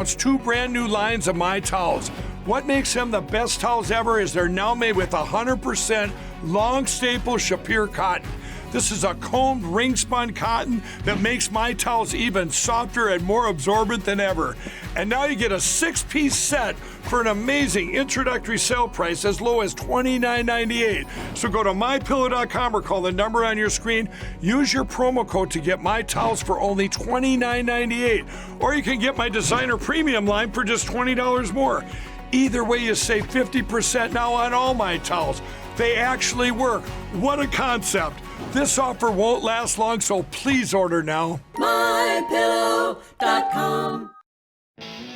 It's 2 brand new lines of My Towels. What makes them the best towels ever is they're now made with 100% long staple Shapir cotton. This is a combed ring spun cotton that makes My Towels even softer and more absorbent than ever. And now you get a 6-piece set for an amazing introductory sale price as low as $29.98. So go to mypillow.com or call the number on your screen. Use your promo code to get My Towels for only $29.98. Or you can get my designer premium line for just $20 more. Either way, you save 50% now on all My Towels. They actually work. What a concept. This offer won't last long, so please order now. mypillow.com.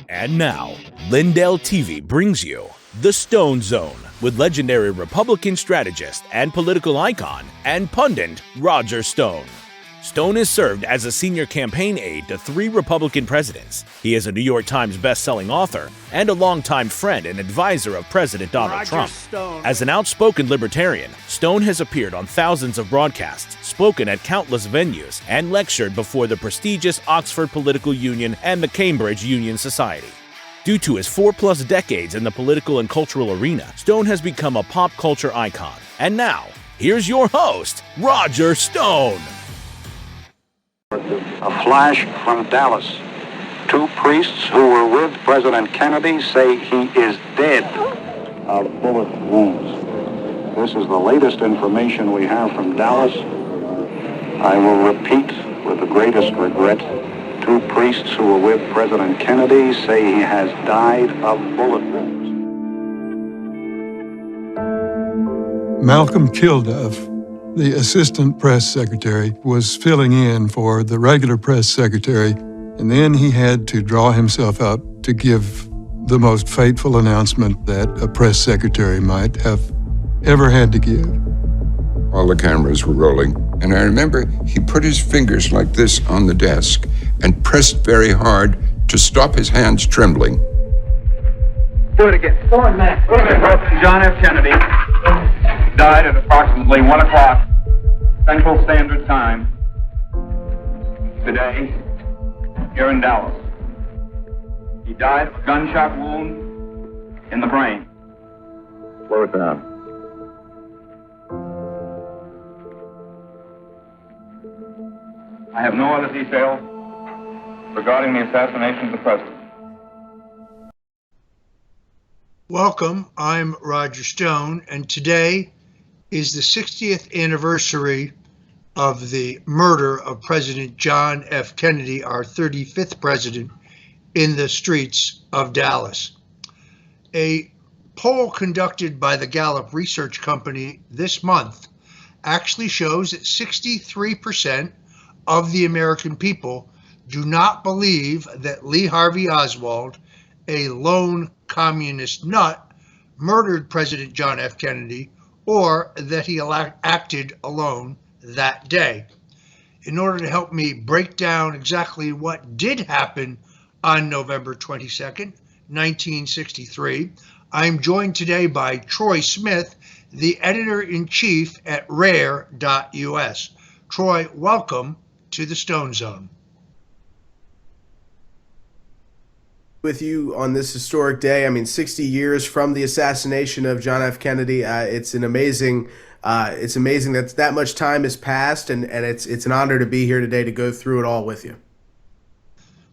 And now, Lindell TV brings you The Stone Zone with legendary Republican strategist and political icon and pundit Roger Stone. Stone has served as a senior campaign aide to 3 Republican presidents. He is a New York Times best-selling author and a longtime friend and advisor of President Donald Trump. As an outspoken libertarian, Stone has appeared on thousands of broadcasts, spoken at countless venues, and lectured before the prestigious Oxford Political Union and the Cambridge Union Society. Due to his 4+ decades in the political and cultural arena, Stone has become a pop culture icon. And now, here's your host, Roger Stone. A flash from Dallas. 2 priests who were with President Kennedy say he is dead of bullet wounds. This is the latest information we have from Dallas. I will repeat with the greatest regret, 2 priests who were with President Kennedy say he has died of bullet wounds. Malcolm Kilduff, the assistant press secretary, was filling in for the regular press secretary, and then he had to draw himself up to give the most fateful announcement that a press secretary might have ever had to give. All the cameras were rolling, and I remember he put his fingers like this on the desk and pressed very hard to stop his hands trembling. Do it again. Forward, Matt. President John F. Kennedy died at approximately 1 o'clock Central Standard Time today here in Dallas. He died of a gunshot wound in the brain. Slow it down. I have no other details regarding the assassination of the president. Welcome, I'm Roger Stone, and today is the 60th anniversary of the murder of President John F. Kennedy, our 35th president, in the streets of Dallas. A poll conducted by the Gallup Research Company this month actually shows that 63% of the American people do not believe that Lee Harvey Oswald, a lone communist nut, murdered President John F. Kennedy, or that he acted alone that day. In order to help me break down exactly what did happen on November 22nd, 1963, I'm joined today by Troy Smith, the editor-in-chief at rare.us. Troy, welcome to the Stone Zone. With you on this historic day. I mean, 60 years from the assassination of John F. Kennedy. It's amazing that much time has passed, and it's an honor to be here today to go through it all with you.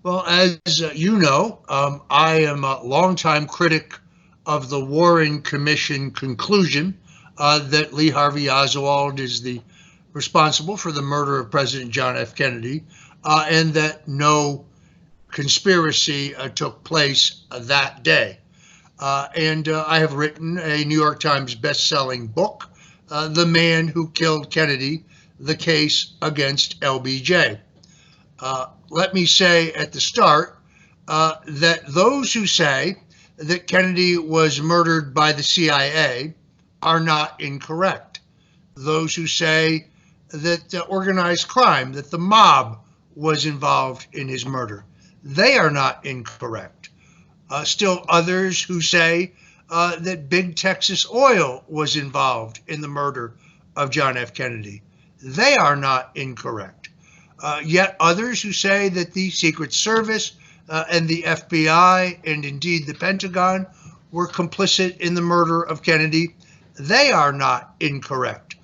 Well, as you know, I am a longtime critic of the Warren Commission conclusion that Lee Harvey Oswald is responsible for the murder of President John F. Kennedy, and that no conspiracy took place that day. And I have written a New York Times best-selling book, The Man Who Killed Kennedy, The Case Against LBJ. Let me say at the start that those who say that Kennedy was murdered by the CIA are not incorrect. Those who say that organized crime, that the mob was involved in his murder, they are not incorrect. Still others who say that Big Texas Oil was involved in the murder of John F. Kennedy, they are not incorrect. Yet others who say that the Secret Service, and the FBI and indeed the Pentagon were complicit in the murder of Kennedy, they are not incorrect.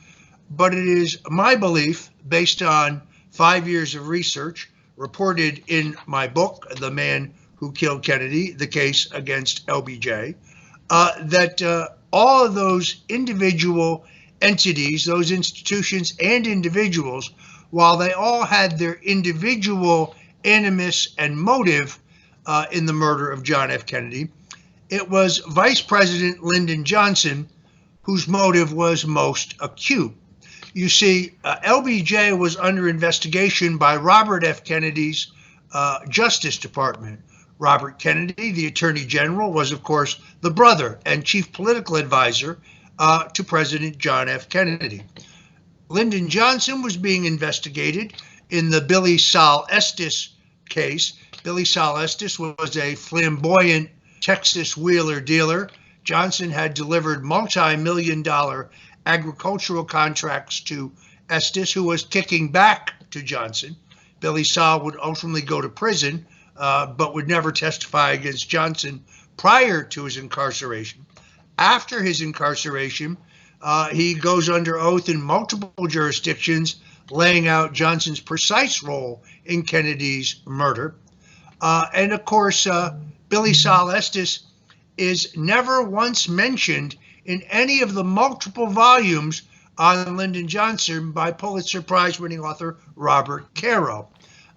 But it is my belief, based on 5 years of research reported in my book, The Man Who Killed Kennedy, The Case Against LBJ, that all of those individual entities, those institutions and individuals, while they all had their individual animus and motive in the murder of John F. Kennedy, it was Vice President Lyndon Johnson whose motive was most acute. You see, LBJ was under investigation by Robert F. Kennedy's Justice Department. Robert Kennedy, the Attorney General, was, of course, the brother and chief political advisor to President John F. Kennedy. Lyndon Johnson was being investigated in the Billy Sol Estes case. Billy Sol Estes was a flamboyant Texas wheeler dealer. Johnson had delivered multi-million-dollar agricultural contracts to Estes, who was kicking back to Johnson. Billy Sol would ultimately go to prison, but would never testify against Johnson prior to his incarceration. After his incarceration, he goes under oath in multiple jurisdictions, laying out Johnson's precise role in Kennedy's murder. And of course, Billy Sol Estes is never once mentioned in any of the multiple volumes on Lyndon Johnson by Pulitzer Prize-winning author Robert Caro.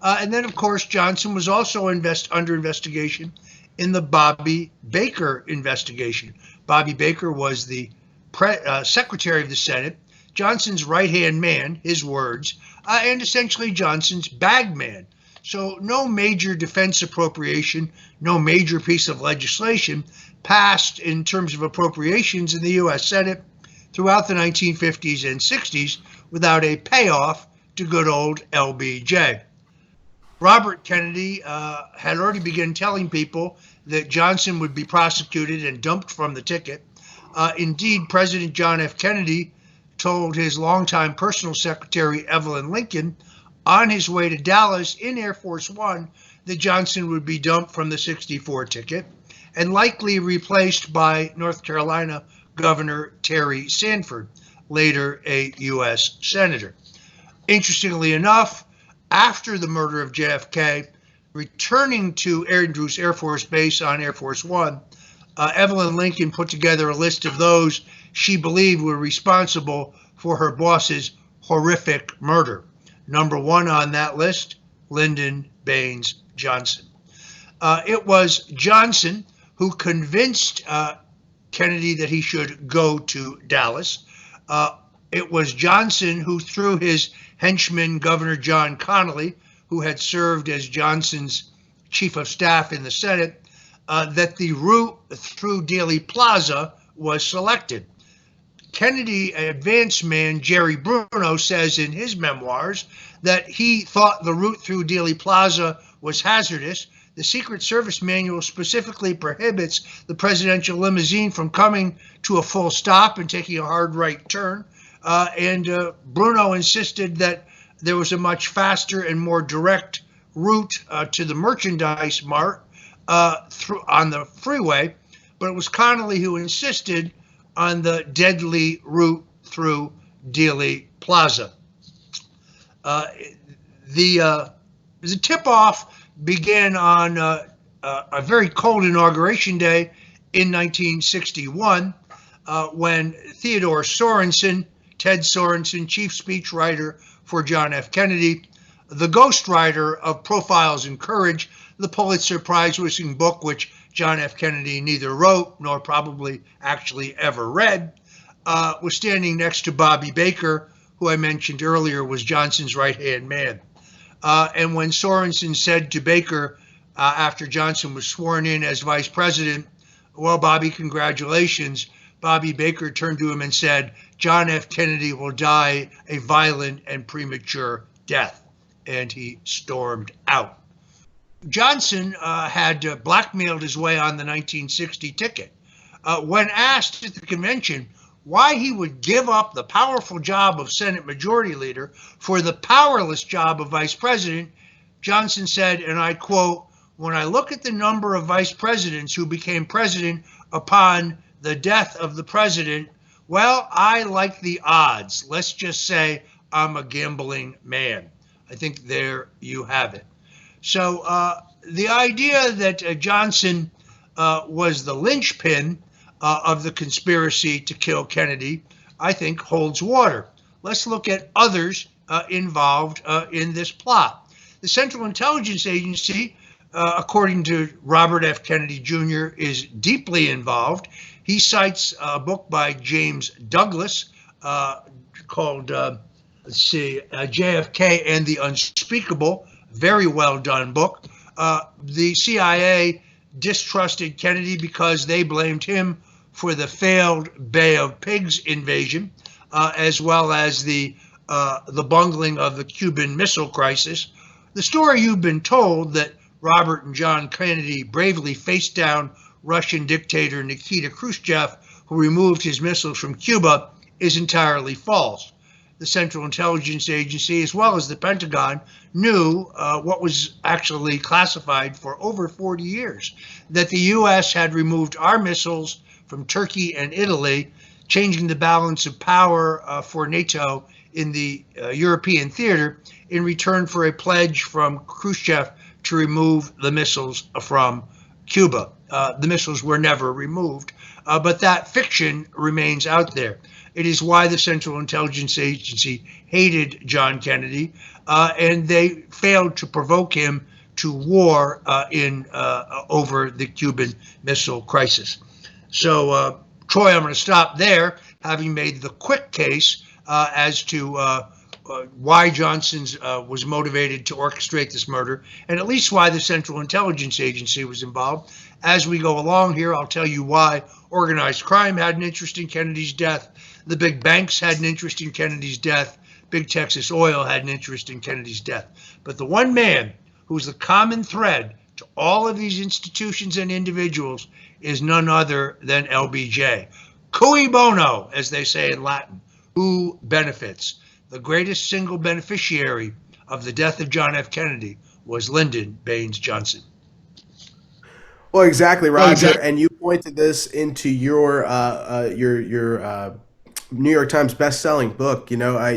And then, of course, Johnson was also under investigation in the Bobby Baker investigation. Bobby Baker was the Secretary of the Senate, Johnson's right-hand man, his words, and essentially Johnson's bag man. So no major defense appropriation, no major piece of legislation passed in terms of appropriations in the U.S. Senate throughout the 1950s and 60s without a payoff to good old LBJ. Robert Kennedy had already begun telling people that Johnson would be prosecuted and dumped from the ticket. Indeed, President John F. Kennedy told his longtime personal secretary, Evelyn Lincoln, on his way to Dallas in Air Force One, that Johnson would be dumped from the 64 ticket and likely replaced by North Carolina Governor Terry Sanford, later a U.S. Senator. Interestingly enough, after the murder of JFK, returning to Andrews Air Force Base on Air Force One, Evelyn Lincoln put together a list of those she believed were responsible for her boss's horrific murder. Number one on that list, Lyndon Baines Johnson. It was Johnson who convinced Kennedy that he should go to Dallas. It was Johnson who, through his henchman, Governor John Connally, who had served as Johnson's chief of staff in the Senate, that the route through Dealey Plaza was selected. Kennedy advance man Jerry Bruno says in his memoirs that he thought the route through Dealey Plaza was hazardous. The Secret Service manual specifically prohibits the presidential limousine from coming to a full stop and taking a hard right turn. And Bruno insisted that there was a much faster and more direct route to the merchandise mart on the freeway, but it was Connally who insisted on the deadly route through Dealey Plaza. The tip-off began on a very cold inauguration day in 1961 when Theodore Sorensen, Ted Sorensen, chief speechwriter for John F. Kennedy, the ghostwriter of Profiles in Courage, the Pulitzer Prize-winning book which John F. Kennedy neither wrote nor probably actually ever read, was standing next to Bobby Baker, who I mentioned earlier was Johnson's right-hand man. And when Sorensen said to Baker after Johnson was sworn in as vice president, "Well, Bobby, congratulations," Bobby Baker turned to him and said, "John F. Kennedy will die a violent and premature death." And he stormed out. Johnson had blackmailed his way on the 1960 ticket. When asked at the convention why he would give up the powerful job of Senate Majority Leader for the powerless job of Vice President, Johnson said, and I quote, when I look at the number of vice presidents who became president upon the death of the president, well, I like the odds. Let's just say I'm a gambling man. I think there you have it. So the idea that Johnson was the linchpin of the conspiracy to kill Kennedy, I think holds water. Let's look at others involved in this plot. The Central Intelligence Agency, according to Robert F. Kennedy Jr., is deeply involved. He cites a book by James Douglas called, JFK and the Unspeakable. Very well done book. The CIA distrusted Kennedy because they blamed him for the failed Bay of Pigs invasion, as well as the bungling of the Cuban Missile Crisis. The story you've been told that Robert and John Kennedy bravely faced down Russian dictator Nikita Khrushchev, who removed his missiles from Cuba, is entirely false. The Central Intelligence Agency, as well as the Pentagon, knew what was actually classified for over 40 years, that the U.S. had removed our missiles from Turkey and Italy, changing the balance of power for NATO in the European theater in return for a pledge from Khrushchev to remove the missiles from Cuba. The missiles were never removed, but that fiction remains out there. It is why the Central Intelligence Agency hated John Kennedy, and they failed to provoke him to war over the Cuban Missile Crisis. So, Troy, I'm going to stop there, having made the quick case as to why Johnson was motivated to orchestrate this murder, and at least why the Central Intelligence Agency was involved. As we go along here, I'll tell you why organized crime had an interest in Kennedy's death, the big banks had an interest in Kennedy's death, Big Texas Oil had an interest in Kennedy's death. But the one man who's the common thread to all of these institutions and individuals is none other than LBJ. Cui bono, as they say in Latin, who benefits? The greatest single beneficiary of the death of John F. Kennedy was Lyndon Baines Johnson. Well, exactly, Roger. And you pointed this into your New York Times best-selling book. And I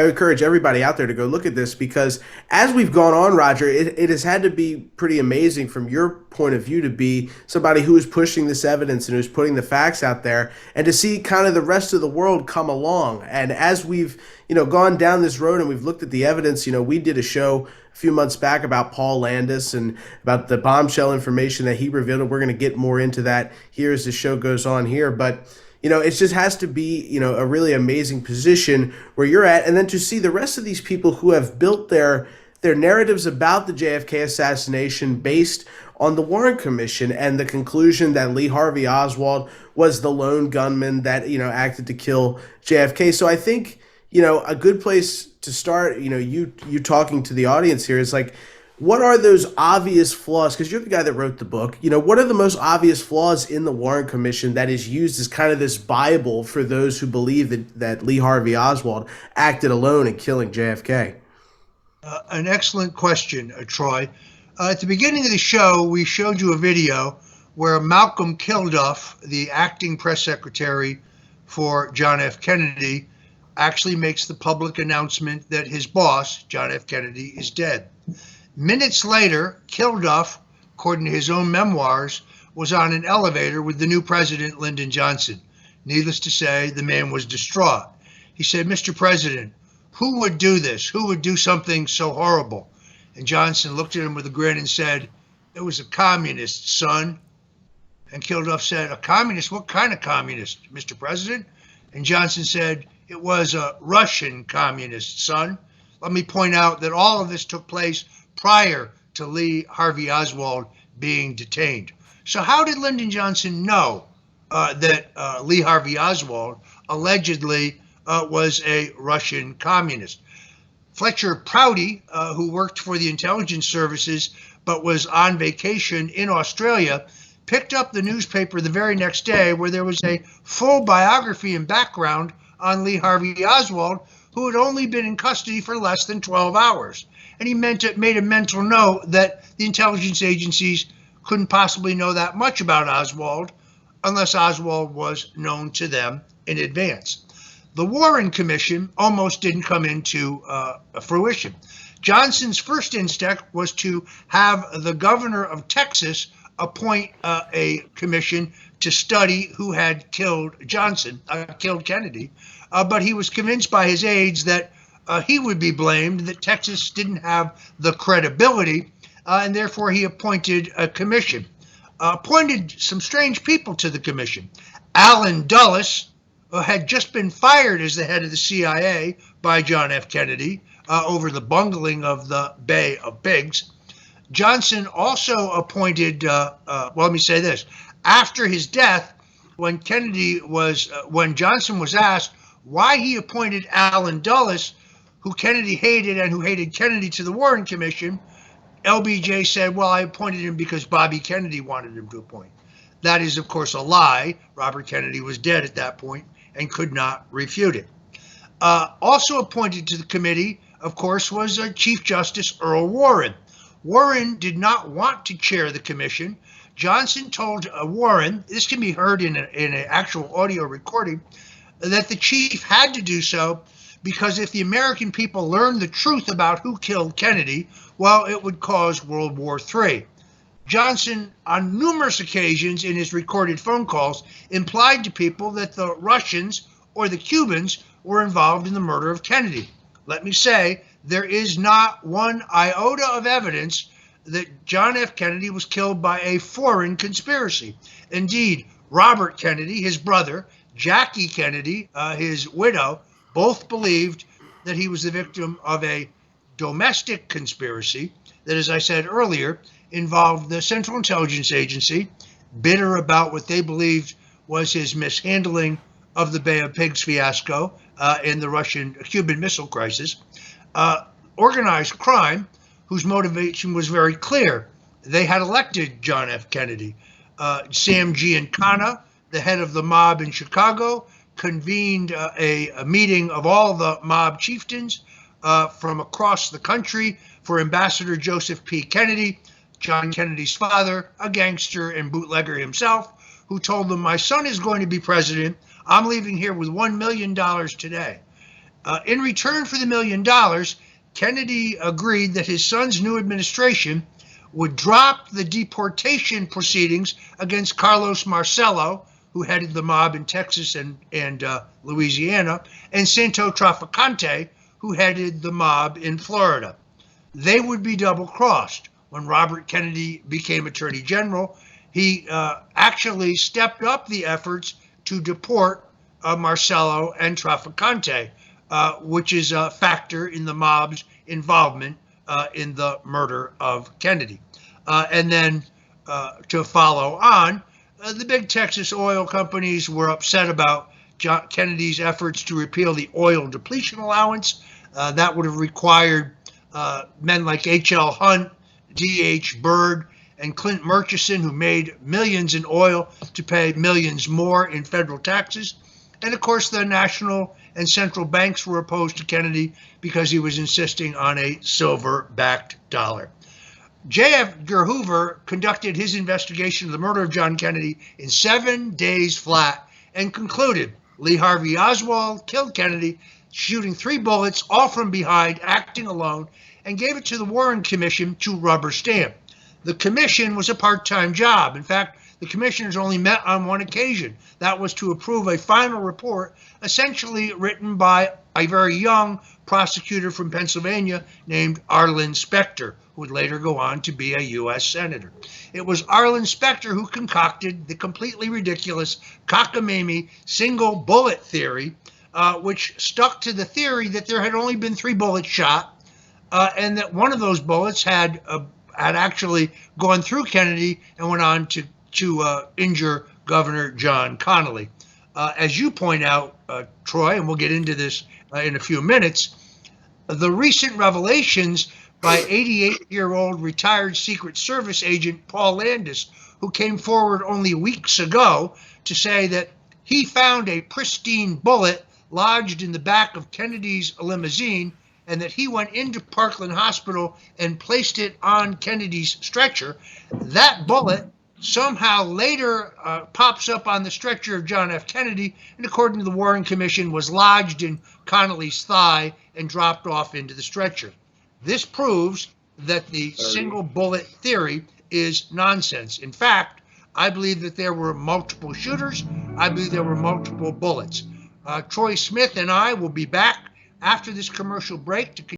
encourage everybody out there to go look at this, because as we've gone on, Roger, it has had to be pretty amazing from your point of view to be somebody who is pushing this evidence and who's putting the facts out there, and to see kind of the rest of the world come along. And as we've gone down this road and we've looked at the evidence, we did a show a few months back about Paul Landis and about the bombshell information that he revealed. We're going to get more into that here as the show goes on here, but it just has to be, a really amazing position where you're at. And then to see the rest of these people who have built their narratives about the JFK assassination based on the Warren Commission and the conclusion that Lee Harvey Oswald was the lone gunman that, acted to kill JFK. So I think, a good place to start, you talking to the audience here is like, what are those obvious flaws? Because you're the guy that wrote the book. What are the most obvious flaws in the Warren Commission that is used as kind of this Bible for those who believe that Lee Harvey Oswald acted alone in killing JFK? An excellent question, Troy. At the beginning of the show, we showed you a video where Malcolm Kilduff, the acting press secretary for John F. Kennedy, actually makes the public announcement that his boss, John F. Kennedy, is dead. Minutes later, Kilduff, according to his own memoirs, was on an elevator with the new president, Lyndon Johnson. Needless to say, the man was distraught. He said, "Mr. President, who would do this? Who would do something so horrible?" And Johnson looked at him with a grin and said, "It was a communist, son." And Kilduff said, "A communist? What kind of communist, Mr. President?" And Johnson said, "It was a Russian communist, son." Let me point out that all of this took place prior to Lee Harvey Oswald being detained. So how did Lyndon Johnson know that Lee Harvey Oswald allegedly was a Russian communist? Fletcher Prouty, who worked for the intelligence services but was on vacation in Australia, picked up the newspaper the very next day where there was a full biography and background on Lee Harvey Oswald, who had only been in custody for less than 12 hours. and he made a mental note that the intelligence agencies couldn't possibly know that much about Oswald unless Oswald was known to them in advance. The Warren Commission almost didn't come into fruition. Johnson's first instinct was to have the governor of Texas appoint a commission to study who had killed Kennedy, but he was convinced by his aides that he would be blamed, that Texas didn't have the credibility, and therefore he appointed a commission. Appointed some strange people to the commission. Allen Dulles had just been fired as the head of the CIA by John F. Kennedy over the bungling of the Bay of Pigs. Johnson also appointed, let me say this, after his death, when Johnson was asked why he appointed Allen Dulles, who Kennedy hated and who hated Kennedy, to the Warren Commission, LBJ said, well, I appointed him because Bobby Kennedy wanted him to appoint. That is, of course, a lie. Robert Kennedy was dead at that point and could not refute it. Also appointed to the committee, of course, was Chief Justice Earl Warren. Warren did not want to chair the commission. Johnson told Warren, this can be heard in an actual audio recording, that the chief had to do so because if the American people learned the truth about who killed Kennedy, well, it would cause World War III. Johnson, on numerous occasions in his recorded phone calls, implied to people that the Russians or the Cubans were involved in the murder of Kennedy. Let me say, there is not one iota of evidence that John F. Kennedy was killed by a foreign conspiracy. Indeed, Robert Kennedy, his brother, Jackie Kennedy, his widow, both believed that he was the victim of a domestic conspiracy that, as I said earlier, involved the Central Intelligence Agency, bitter about what they believed was his mishandling of the Bay of Pigs fiasco in the Russian-Cuban Missile Crisis, organized crime whose motivation was very clear. They had elected John F. Kennedy. Sam Giancana, the head of the mob in Chicago, convened a meeting of all the mob chieftains from across the country for Ambassador Joseph P. Kennedy, John Kennedy's father, a gangster and bootlegger himself, who told them, my son is going to be president. I'm leaving here with $1 million today. In return for the $1 million, Kennedy agreed that his son's new administration would drop the deportation proceedings against Carlos Marcello, who headed the mob in Texas and Louisiana, and Santo Trafficante, who headed the mob in Florida. They would be double-crossed. When Robert Kennedy became Attorney General, he actually stepped up the efforts to deport Marcello and Trafficante, which is a factor in the mob's involvement in the murder of Kennedy. And then to follow on, the big Texas oil companies were upset about John Kennedy's efforts to repeal the oil depletion allowance. That would have required men like H.L. Hunt, D.H. Byrd, and Clint Murchison, who made millions in oil, to pay millions more in federal taxes. And of course, the national and central banks were opposed to Kennedy because he was insisting on a silver-backed dollar. J. Edgar Hoover conducted his investigation of the murder of John Kennedy in 7 days flat and concluded Lee Harvey Oswald killed Kennedy, shooting 3 bullets, all from behind, acting alone, and gave it to the Warren Commission to rubber stamp. The commission was a part-time job. In fact, the commissioners only met on one occasion. That was to approve a final report, essentially written by a very young prosecutor from Pennsylvania named Arlen Specter, who would later go on to be a U.S. Senator. It was Arlen Specter who concocted the completely ridiculous cockamamie single bullet theory, which stuck to the theory that there had only been 3 bullets shot, and that one of those bullets had actually gone through Kennedy and went on to injure Governor John Connally. As you point out, Troy, and we'll get into this in a few minutes, the recent revelations by 88-year-old retired Secret Service agent Paul Landis, who came forward only weeks ago to say that he found a pristine bullet lodged in the back of Kennedy's limousine and that he went into Parkland Hospital and placed it on Kennedy's stretcher. That bullet somehow later pops up on the stretcher of John F. Kennedy, and according to the Warren Commission, was lodged in Connolly's thigh and dropped off into the stretcher. This proves that the single bullet theory is nonsense. In fact, I believe that there were multiple shooters. I believe there were multiple bullets. Troy Smith and I will be back after this commercial break to continue.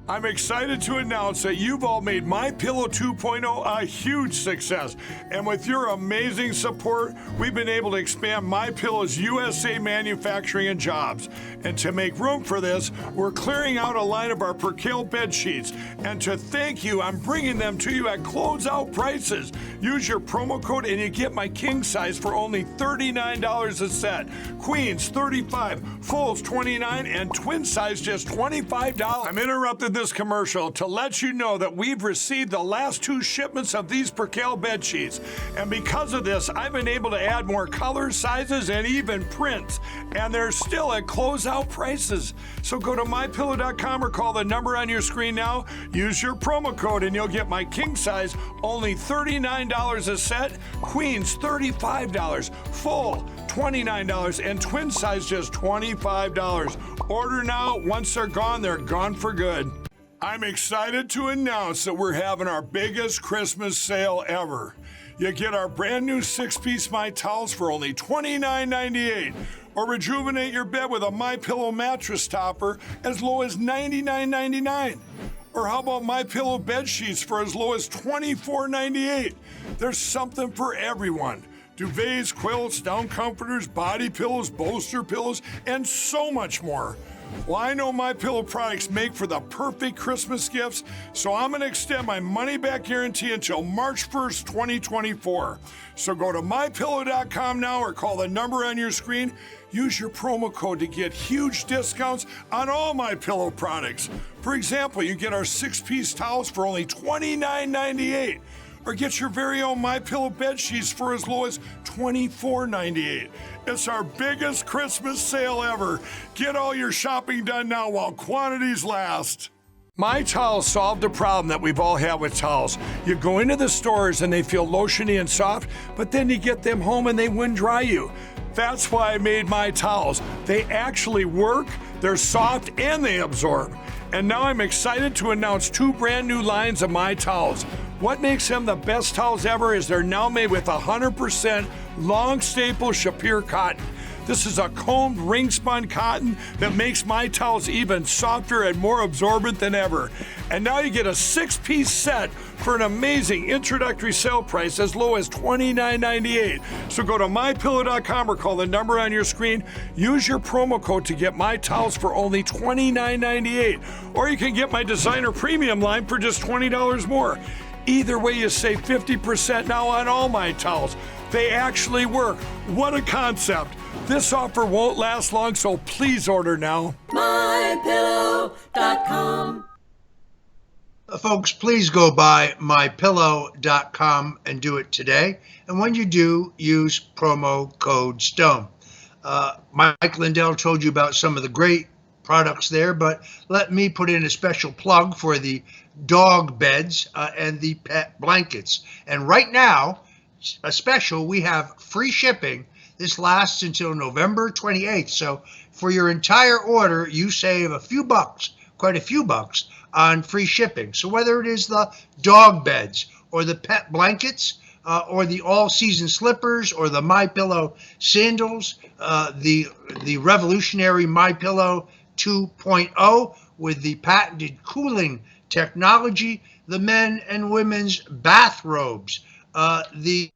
I'm excited to announce that you've all made My Pillow 2.0 a huge success. And with your amazing support, we've been able to expand My Pillow's USA manufacturing and jobs. And to make room for this, we're clearing out a line of our percale bed sheets. And to thank you, I'm bringing them to you at closeout prices. Use your promo code and you get my king size for only $39 a set. Queens $35, fulls $29, and twin size just $25. I'm interrupted this commercial to let you know that we've received the last 2 shipments of these percale bed sheets, and because of this I've been able to add more colors, sizes, and even prints, and they're still at closeout prices. So go to mypillow.com or call the number on your screen now. Use your promo code and you'll get my king size only $39 a set, queens $35, full $29, and twin size just $25. Order now. Once they're gone for good. I'm excited to announce that we're having our biggest Christmas sale ever. You get our brand new 6-piece My Towels for only $29.98, or rejuvenate your bed with a My Pillow mattress topper as low as $99.99. Or how about My Pillow bed sheets for as low as $24.98? There's something for everyone. Duvets, quilts, down comforters, body pillows, bolster pillows, and so much more. Well, I know My Pillow products make for the perfect Christmas gifts, so I'm going to extend my money-back guarantee until March 1st, 2024. So go to mypillow.com now or call the number on your screen. Use your promo code to get huge discounts on all My Pillow products. For example, you get our 6-piece towels for only $29.98. Or get your very own My Pillow bed sheets for as low as $24.98. It's our biggest Christmas sale ever. Get all your shopping done now while quantities last. My Towels solved a problem that we've all had with towels. You go into the stores and they feel lotiony and soft, but then you get them home and they wind dry you. That's why I made My Towels. They actually work, they're soft, and they absorb. And now I'm excited to announce 2 brand new lines of My Towels. What makes them the best towels ever is they're now made with 100% long staple Shapir cotton. This is a combed ring spun cotton that makes My Towels even softer and more absorbent than ever. And now you get a 6-piece set for an amazing introductory sale price as low as $29.98. So go to mypillow.com or call the number on your screen. Use your promo code to get My Towels for only $29.98. Or you can get my designer premium line for just $20 more. Either way, you save 50% now on all My Towels. They actually work. What a concept. This offer won't last long, so please order now. mypillow.com. Folks, please go by mypillow.com and do it today. And when you do, use promo code STONE. Mike Lindell told you about some of the great products there, but let me put in a special plug for the dog beds and the pet blankets. And right now, a special, we have free shipping. This lasts until November 28th. So for your entire order, you save a few bucks, quite a few bucks on free shipping. So whether it is the dog beds or the pet blankets or the all-season slippers or the My Pillow sandals, the revolutionary My Pillow 2.0 with the patented cooling technology, the men and women's bathrobes, the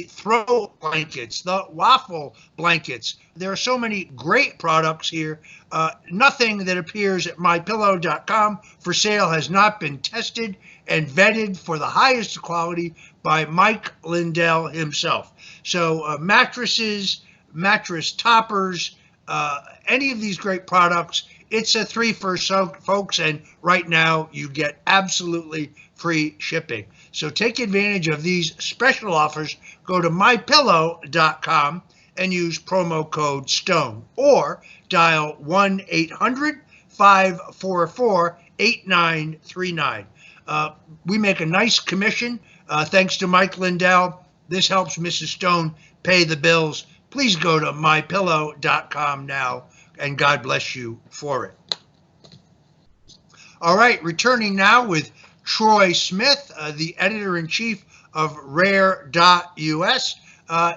throw blankets, the waffle blankets. There are so many great products here. Nothing that appears at mypillow.com for sale has not been tested and vetted for the highest quality by Mike Lindell himself. So mattresses, mattress toppers, any of these great products. It's a 3 for folks, and right now you get absolutely free shipping. So take advantage of these special offers. Go to mypillow.com and use promo code STONE, or dial 1-800-544-8939. We make a nice commission. Thanks to Mike Lindell. This helps Mrs. Stone pay the bills. Please go to mypillow.com now, and God bless you for it. All right, returning now with Troy Smith, the editor-in-chief of Rare.us,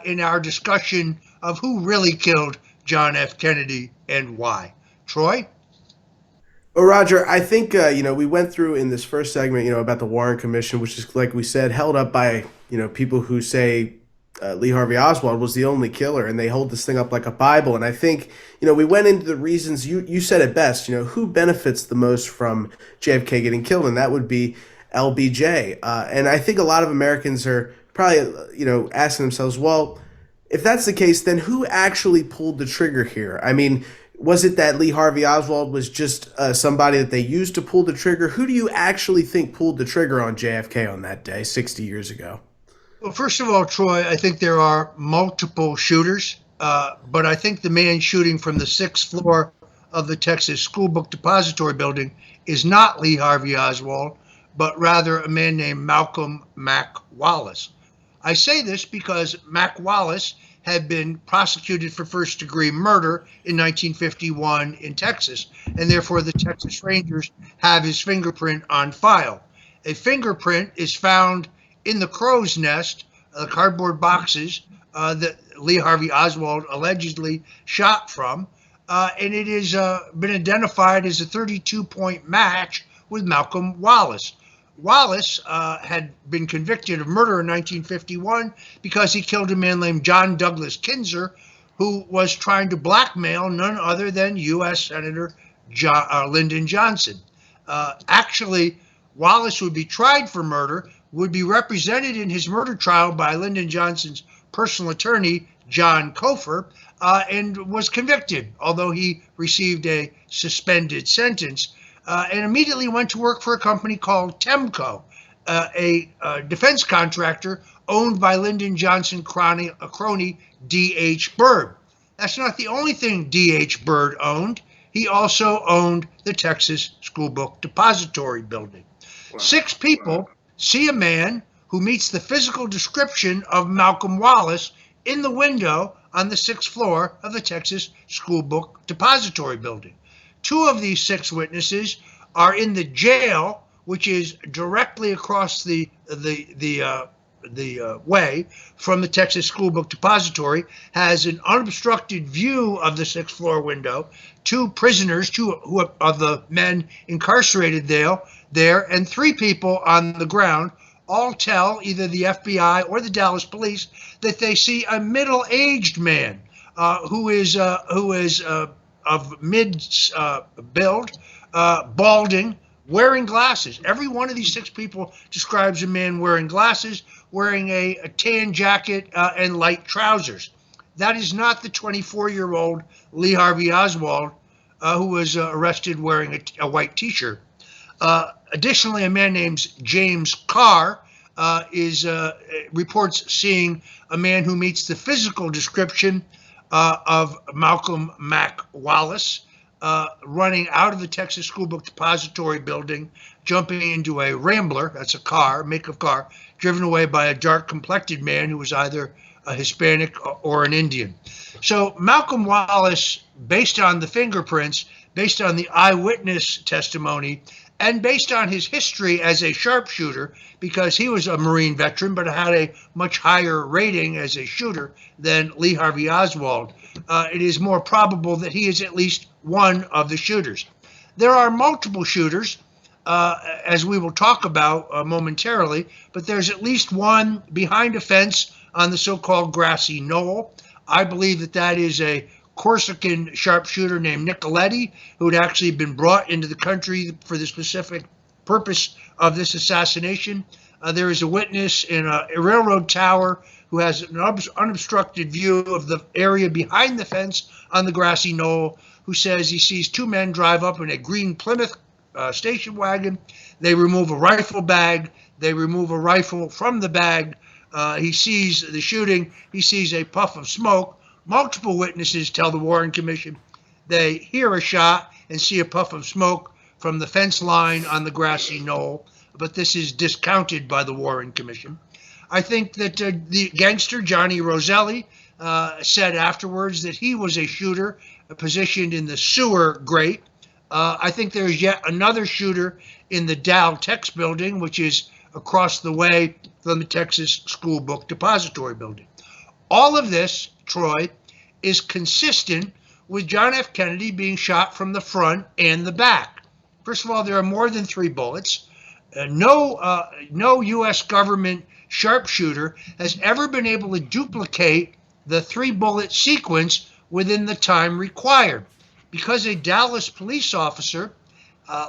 in our discussion of who really killed John F. Kennedy and why. Troy? Well, Roger, I think, we went through in this first segment, about the Warren Commission, which is, like we said, held up by, people who say Lee Harvey Oswald was the only killer, and they hold this thing up like a Bible. And I think, we went into the reasons. You said it best, who benefits the most from JFK getting killed, and that would be LBJ. And I think a lot of Americans are probably, asking themselves, well, if that's the case, then who actually pulled the trigger here? I mean, was it that Lee Harvey Oswald was just somebody that they used to pull the trigger? Who do you actually think pulled the trigger on JFK on that day 60 years ago? Well, first of all, Troy, I think there are multiple shooters, but I think the man shooting from the 6th floor of the Texas School Book Depository building is not Lee Harvey Oswald, but rather a man named Malcolm Mac Wallace. I say this because Mac Wallace had been prosecuted for first-degree murder in 1951 in Texas, and therefore the Texas Rangers have his fingerprint on file. A fingerprint is found in the crow's nest, the cardboard boxes that Lee Harvey Oswald allegedly shot from, and it has been identified as a 32-point match with Malcolm Wallace. Wallace had been convicted of murder in 1951 because he killed a man named John Douglas Kinzer, who was trying to blackmail none other than U.S. Senator Lyndon Johnson. Actually, Wallace would be tried for murder, would be represented in his murder trial by Lyndon Johnson's personal attorney, John Cofer, and was convicted, although he received a suspended sentence. And immediately went to work for a company called Temco, a defense contractor owned by Lyndon Johnson crony D.H. Byrd. That's not the only thing D.H. Byrd owned. He also owned the Texas School Book Depository building. Wow. 6 people see a man who meets the physical description of Malcolm Wallace in the window on the 6th floor of the Texas School Book Depository building. 2 of these 6 witnesses are in the jail, which is directly across the way from the Texas School Book Depository, has an unobstructed view of the 6th floor window. 2 prisoners, 2 of the men incarcerated there, and 3 people on the ground all tell either the FBI or the Dallas police that they see a middle-aged man who is of mid-build, balding, wearing glasses. Every one of these 6 people describes a man wearing glasses, wearing a tan jacket and light trousers. That is not the 24-year-old Lee Harvey Oswald who was arrested wearing a white T-shirt. Additionally, a man named James Carr reports seeing a man who meets the physical description of Malcolm Mac Wallace running out of the Texas School Book Depository building, jumping into a Rambler, that's a car, make of car, driven away by a dark-complected man who was either a Hispanic or an Indian. So Malcolm Wallace, based on the fingerprints, based on the eyewitness testimony, and based on his history as a sharpshooter, because he was a Marine veteran but had a much higher rating as a shooter than Lee Harvey Oswald, it is more probable that he is at least one of the shooters. There are multiple shooters, as we will talk about momentarily, but there's at least one behind a fence on the so-called grassy knoll. I believe that is a Corsican sharpshooter named Nicoletti, who had actually been brought into the country for the specific purpose of this assassination. There is a witness in a railroad tower who has an unobstructed view of the area behind the fence on the grassy knoll, who says he sees two men drive up in a green Plymouth station wagon. They remove a rifle bag. They remove a rifle from the bag. He sees the shooting. He sees a puff of smoke. Multiple witnesses tell the Warren Commission they hear a shot and see a puff of smoke from the fence line on the grassy knoll, but this is discounted by the Warren Commission. I think that the gangster Johnny Roselli said afterwards that he was a shooter positioned in the sewer grate. I think there's yet another shooter in the Dow Tex building, which is across the way from the Texas School Book Depository building. All of this, Troy, is consistent with John F. Kennedy being shot from the front and the back. First of all, there are more than 3 bullets. No U.S. government sharpshooter has ever been able to duplicate the 3-bullet sequence within the time required. Because a Dallas police officer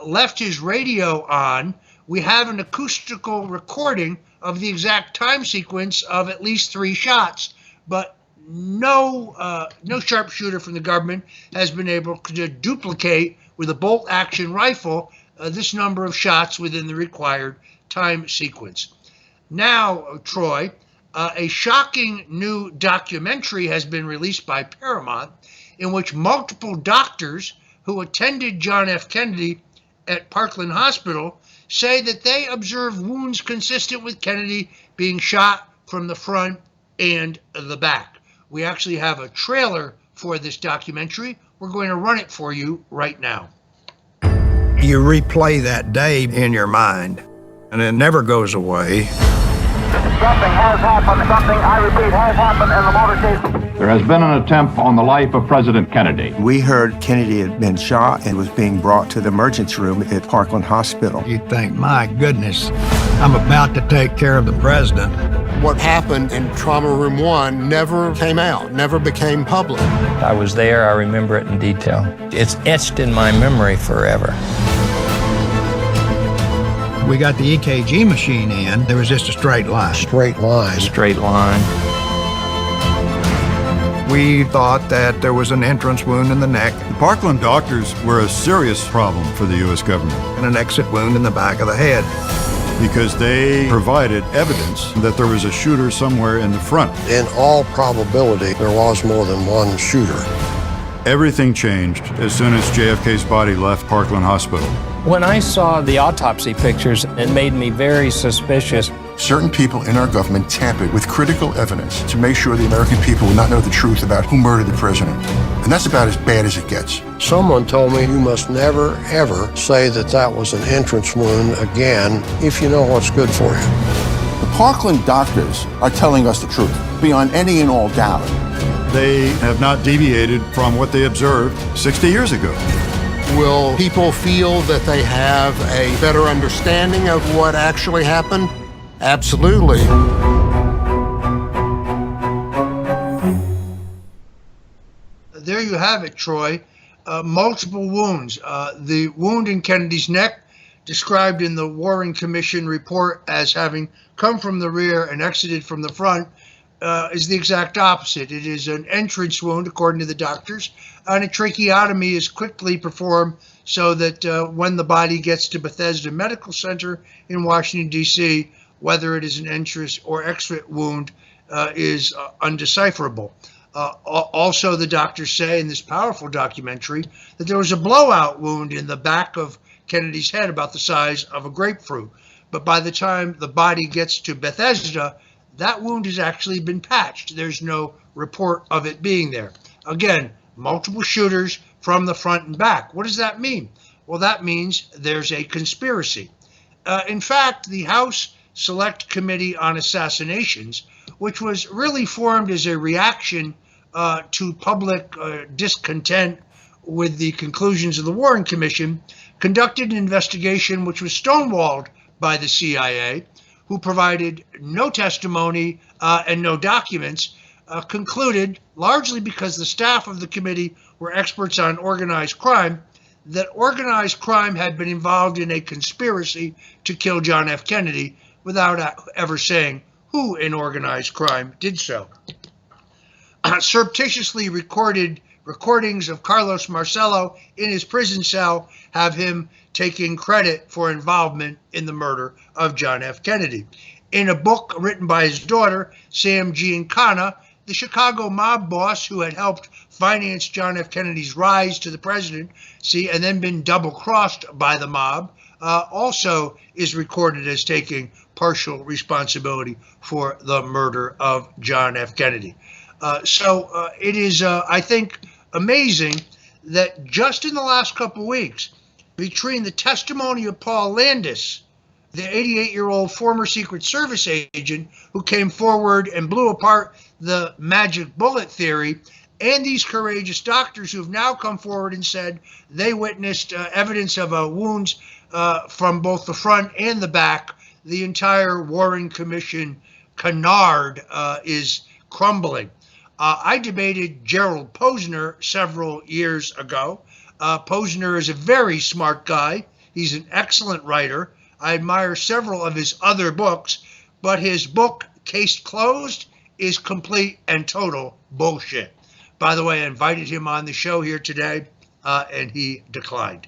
left his radio on, we have an acoustical recording of the exact time sequence of at least 3 shots, but no sharpshooter from the government has been able to duplicate with a bolt action rifle this number of shots within the required time sequence. Now, Troy, a shocking new documentary has been released by Paramount in which multiple doctors who attended John F. Kennedy at Parkland Hospital say that they observed wounds consistent with Kennedy being shot from the front and the back. We actually have a trailer for this documentary. We're going to run it for you right now. You replay that day in your mind, and it never goes away. Something has happened. Something, I repeat, has happened in the motorcade. There has been an attempt on the life of President Kennedy. We heard Kennedy had been shot and was being brought to the emergency room at Parkland Hospital. You think, my goodness, I'm about to take care of the president. What happened in Trauma Room 1 never came out, never became public. I was there, I remember it in detail. It's etched in my memory forever. We got the EKG machine in, there was just a straight line. Straight line. Straight line. We thought that there was an entrance wound in the neck. The Parkland doctors were a serious problem for the U.S. government. And an exit wound in the back of the head. Because they provided evidence that there was a shooter somewhere in the front. In all probability, there was more than one shooter. Everything changed as soon as JFK's body left Parkland Hospital. When I saw the autopsy pictures, it made me very suspicious. Certain people in our government tampered with critical evidence to make sure the American people would not know the truth about who murdered the president. And that's about as bad as it gets. Someone told me you must never, ever say that that was an entrance wound again if you know what's good for you. The Parkland doctors are telling us the truth, beyond any and all doubt. They have not deviated from what they observed 60 years ago. Will people feel that they have a better understanding of what actually happened? Absolutely. There you have it, Troy. Multiple wounds. The wound in Kennedy's neck, described in the Warren Commission report as having come from the rear and exited from the front, is the exact opposite. It is an entrance wound, according to the doctors, and a tracheotomy is quickly performed so that when the body gets to Bethesda Medical Center in Washington, D.C., whether it is an entrance or exit wound is undecipherable. Also, the doctors say in this powerful documentary that there was a blowout wound in the back of Kennedy's head about the size of a grapefruit. But by the time the body gets to Bethesda, that wound has actually been patched. There's no report of it being there. Again, multiple shooters from the front and back. What does that mean? Well, that means there's a conspiracy. In fact, the House Select Committee on Assassinations, which was really formed as a reaction to public discontent with the conclusions of the Warren Commission, conducted an investigation which was stonewalled by the CIA, who provided no testimony and no documents, concluded, largely because the staff of the committee were experts on organized crime, that organized crime had been involved in a conspiracy to kill John F. Kennedy, without ever saying who in organized crime did so. Surreptitiously recorded recordings of Carlos Marcello in his prison cell have him taking credit for involvement in the murder of John F. Kennedy. In a book written by his daughter, Sam Giancana, the Chicago mob boss who had helped finance John F. Kennedy's rise to the presidency and then been double-crossed by the mob, also is recorded as taking partial responsibility for the murder of John F. Kennedy. So it is, I think, amazing that just in the last couple of weeks, between the testimony of Paul Landis, the 88-year-old former Secret Service agent who came forward and blew apart the magic bullet theory, and these courageous doctors who have now come forward and said they witnessed evidence of wounds from both the front and the back, the entire Warren Commission canard is crumbling. I debated Gerald Posner several years ago. Posner is a very smart guy. He's an excellent writer. I admire several of his other books, but his book, Case Closed, is complete and total bullshit. By the way, I invited him on the show here today, and he declined.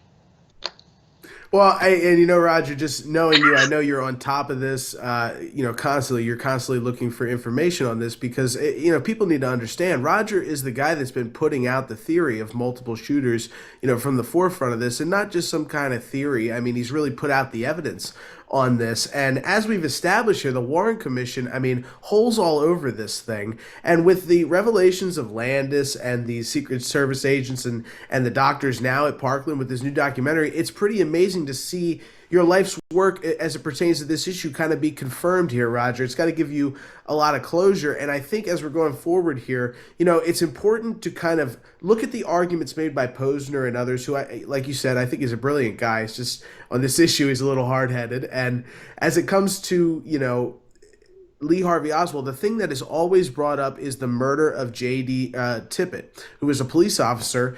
Well, and you know, Roger, just knowing you, I know you're on top of this, constantly. You're constantly looking for information on this because, people need to understand Roger is the guy that's been putting out the theory of multiple shooters, from the forefront of this, and not just some kind of theory. I mean, he's really put out the evidence on this. And as we've established here, the Warren Commission, holes all over this thing. And with the revelations of Landis and the Secret Service agents and the doctors now at Parkland with this new documentary, it's pretty amazing to see your life's work as it pertains to this issue kind of be confirmed here, Roger. It's got to give you a lot of closure. And I think as we're going forward here, it's important to kind of look at the arguments made by Posner and others who, like you said, I think is a brilliant guy. It's just on this issue, he's a little hard-headed. And as it comes to, Lee Harvey Oswald, the thing that is always brought up is the murder of J.D. Tippit, who was a police officer,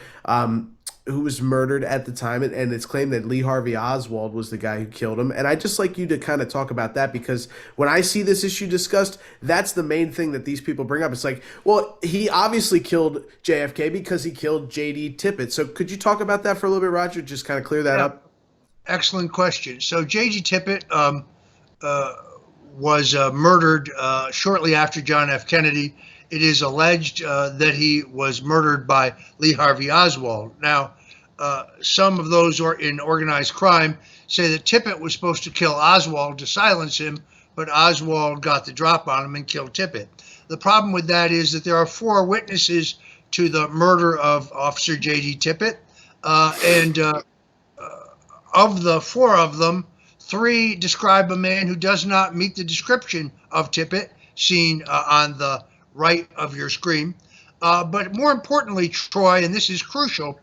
who was murdered at the time, and it's claimed that Lee Harvey Oswald was the guy who killed him. And I'd just like you to kind of talk about that, because when I see this issue discussed, that's the main thing that these people bring up. It's like, well, he obviously killed JFK because he killed J.D. Tippit. So could you talk about that for a little bit, Roger? Just kind of clear that up. Excellent question. So J.D. Tippit was murdered shortly after John F. Kennedy. It is alleged that he was murdered by Lee Harvey Oswald. Now, some of those in organized crime say that Tippit was supposed to kill Oswald to silence him, but Oswald got the drop on him and killed Tippit. The problem with that is that there are 4 witnesses to the murder of Officer J.D. Tippit, and of the 4 of them, 3 describe a man who does not meet the description of Tippit, seen on the right of your screen. But more importantly, Troy, and this is crucial,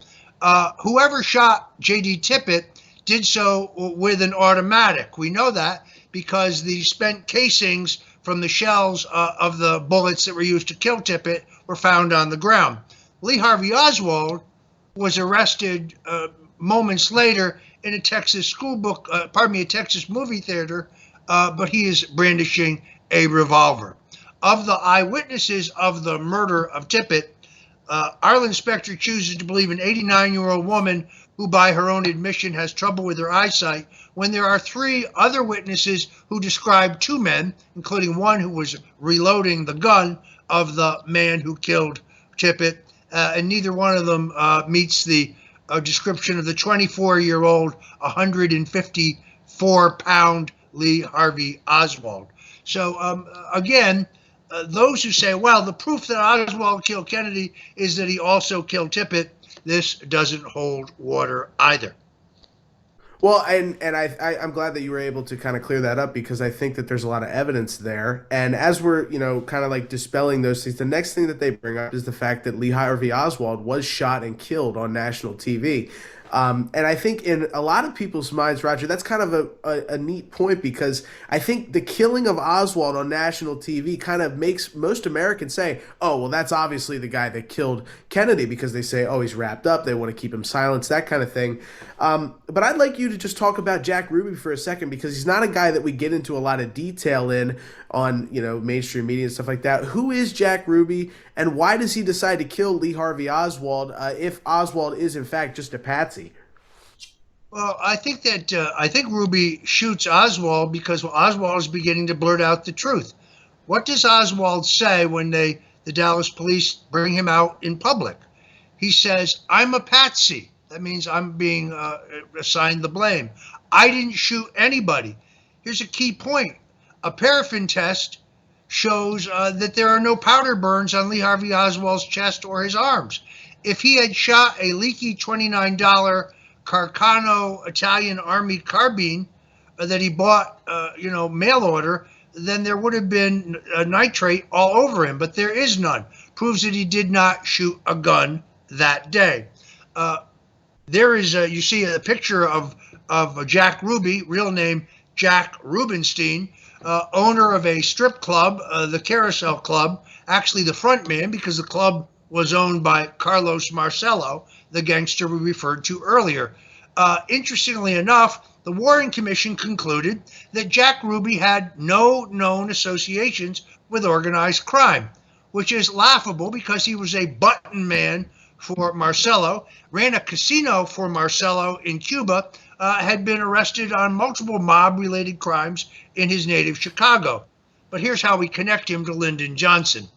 whoever shot J.D. Tippit did so with an automatic. We know that because the spent casings from the shells of the bullets that were used to kill Tippit were found on the ground. Lee Harvey Oswald was arrested moments later in a Texas a Texas movie theater, but he is brandishing a revolver. Of the eyewitnesses of the murder of Tippit, Arlen Specter chooses to believe an 89-year-old woman who, by her own admission, has trouble with her eyesight, when there are 3 other witnesses who describe 2 men, including one who was reloading the gun of the man who killed Tippit, and neither one of them meets the description of the 24-year-old, 154-pound Lee Harvey Oswald. So, again, those who say, well, the proof that Oswald killed Kennedy is that he also killed Tippit, this doesn't hold water either. Well, and I'm glad that you were able to kind of clear that up, because I think that there's a lot of evidence there. And as we're, kind of like dispelling those things, the next thing that they bring up is the fact that Lee Harvey Oswald was shot and killed on national TV. And I think in a lot of people's minds, Roger, that's kind of a neat point, because I think the killing of Oswald on national TV kind of makes most Americans say, oh, well, that's obviously the guy that killed Kennedy, because they say, oh, he's wrapped up. They want to keep him silenced, that kind of thing. But I'd like you to just talk about Jack Ruby for a second, because he's not a guy that we get into a lot of detail on mainstream media and stuff like that. Who is Jack Ruby, and why does he decide to kill Lee Harvey Oswald if Oswald is in fact just a patsy? Well, I think Ruby shoots Oswald because Oswald is beginning to blurt out the truth. What does Oswald say when the Dallas police bring him out in public? He says, "I'm a patsy." That means I'm being assigned the blame. I didn't shoot anybody. Here's a key point. A paraffin test shows that there are no powder burns on Lee Harvey Oswald's chest or his arms. If he had shot a leaky $29 Carcano Italian Army carbine that he bought, mail order, then there would have been nitrate all over him, but there is none. Proves that he did not shoot a gun that day. There is you see a picture of Jack Ruby, real name Jack Rubenstein, owner of a strip club, the Carousel Club, actually the front man, because the club was owned by Carlos Marcello, the gangster we referred to earlier. Interestingly enough, the Warren Commission concluded that Jack Ruby had no known associations with organized crime, which is laughable because he was a button man for Marcello, ran a casino for Marcello in Cuba, had been arrested on multiple mob-related crimes in his native Chicago. But here's how we connect him to Lyndon Johnson.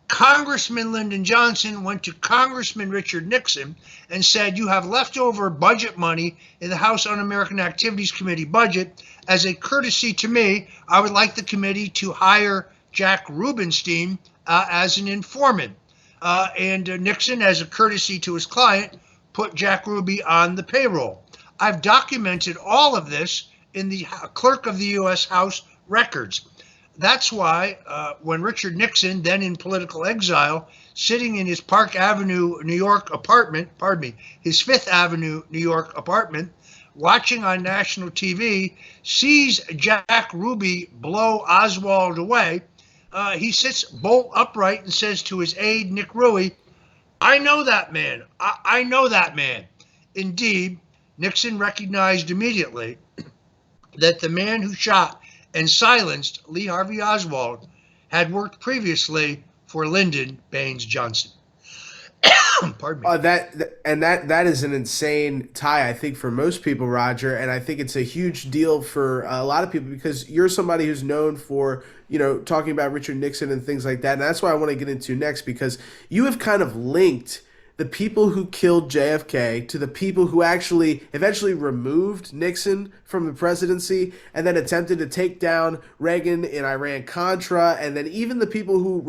Congressman Lyndon Johnson went to Congressman Richard Nixon and said, "You have leftover budget money in the House Un-American Activities Committee budget. As a courtesy to me, I would like the committee to hire Jack Rubenstein as an informant." And Nixon, as a courtesy to his client, put Jack Ruby on the payroll. I've documented all of this in the Clerk of the U.S. House records. That's why when Richard Nixon, then in political exile, sitting in his Park Avenue, New York apartment, his Fifth Avenue, New York apartment, watching on national TV, sees Jack Ruby blow Oswald away, he sits bolt upright and says to his aide, Nick Ruey, "I know that man. I know that man." Indeed, Nixon recognized immediately that the man who shot and silenced Lee Harvey Oswald had worked previously for Lyndon Baines Johnson. Pardon me. That is an insane tie, I think, for most people, Roger, and I think it's a huge deal for a lot of people, because you're somebody who's known for, talking about Richard Nixon and things like that, and that's what I want to get into next, because you have kind of linked the people who killed JFK to the people who actually eventually removed Nixon from the presidency and then attempted to take down Reagan in Iran-Contra, and then even the people who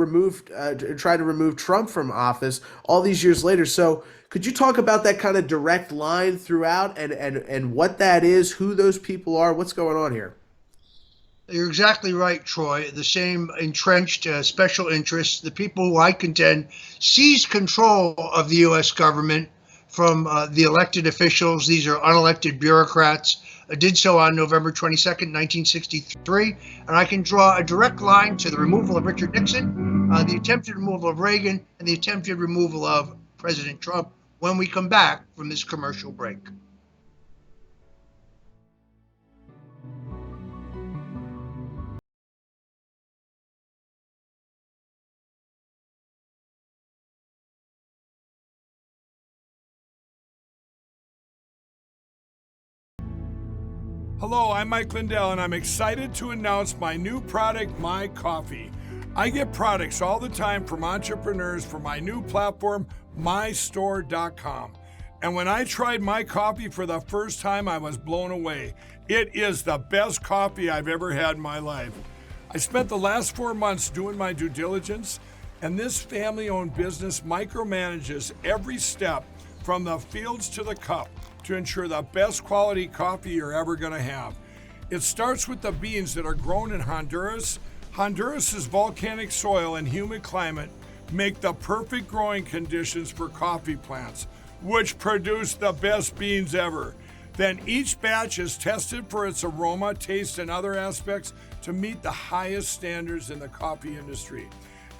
tried to remove Trump from office all these years later. So could you talk about that kind of direct line throughout and what that is, who those people are, what's going on here? You're exactly right, Troy. The same entrenched special interests, the people who I contend seized control of the U.S. government from the elected officials. These are unelected bureaucrats. Did so on November 22nd, 1963. And I can draw a direct line to the removal of Richard Nixon, the attempted removal of Reagan, and the attempted removal of President Trump when we come back from this commercial break. Hello, I'm Mike Lindell, and I'm excited to announce my new product, My Coffee. I get products all the time from entrepreneurs for my new platform, mystore.com. And when I tried My Coffee for the first time, I was blown away. It is the best coffee I've ever had in my life. I spent the last 4 months doing my due diligence, and this family-owned business micromanages every step from the fields to the cup to ensure the best quality coffee you're ever going to have. It starts with the beans that are grown in Honduras. Honduras's volcanic soil and humid climate make the perfect growing conditions for coffee plants. which produce the best beans ever. Then each batch is tested for its aroma, taste, and other aspects to meet the highest standards in the coffee industry.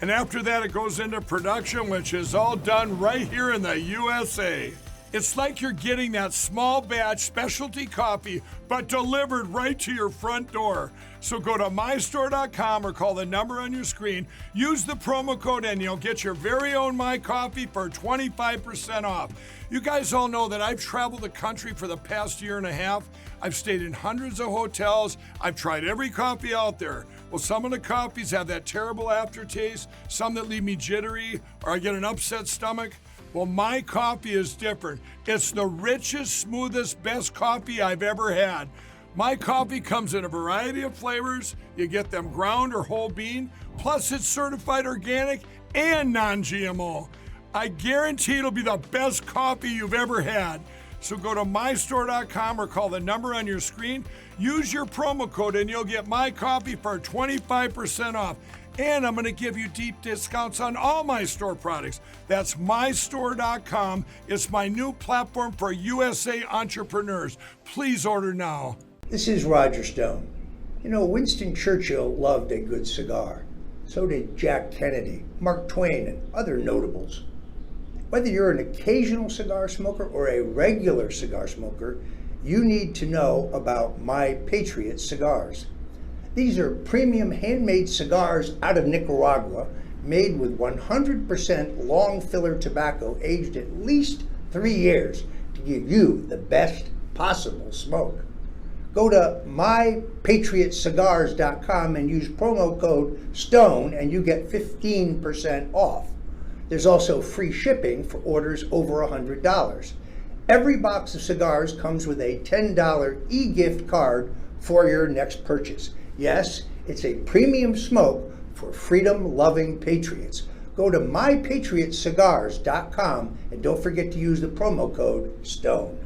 And after that, it goes into production, which is all done right here in the USA. It's like you're getting that small batch specialty coffee, but delivered right to your front door. So go to mystore.com or call the number on your screen. Use the promo code and you'll get your very own My Coffee for 25% off. You guys all know that I've traveled the country for the past year and a half. I've stayed in hundreds of hotels. I've tried every coffee out there. Well, some of the coffees have that terrible aftertaste, some that leave me jittery, or I get an upset stomach. Well, My Coffee is different. It's the richest, smoothest, best coffee I've ever had. My Coffee comes in a variety of flavors. You get them ground or whole bean. Plus, it's certified organic and non-GMO. I guarantee it'll be the best coffee you've ever had. So go to mystore.com or call the number on your screen. Use your promo code and you'll get My Coffee for 25% off. And I'm going to give you deep discounts on all my store products. That's mystore.com. It's my new platform for USA entrepreneurs. Please order now. This is Roger Stone. You know, Winston Churchill loved a good cigar. So did Jack Kennedy, Mark Twain, and other notables. Whether you're an occasional cigar smoker or a regular cigar smoker, you need to know about My Patriot cigars. These are premium handmade cigars out of Nicaragua, made with 100% long filler tobacco aged at least 3 years to give you the best possible smoke. Go to mypatriotcigars.com and use promo code STONE and you get 15% off. There's also free shipping for orders over $100. Every box of cigars comes with a $10 e-gift card for your next purchase. Yes, it's a premium smoke for freedom-loving patriots. Go to mypatriotcigars.com and don't forget to use the promo code STONE.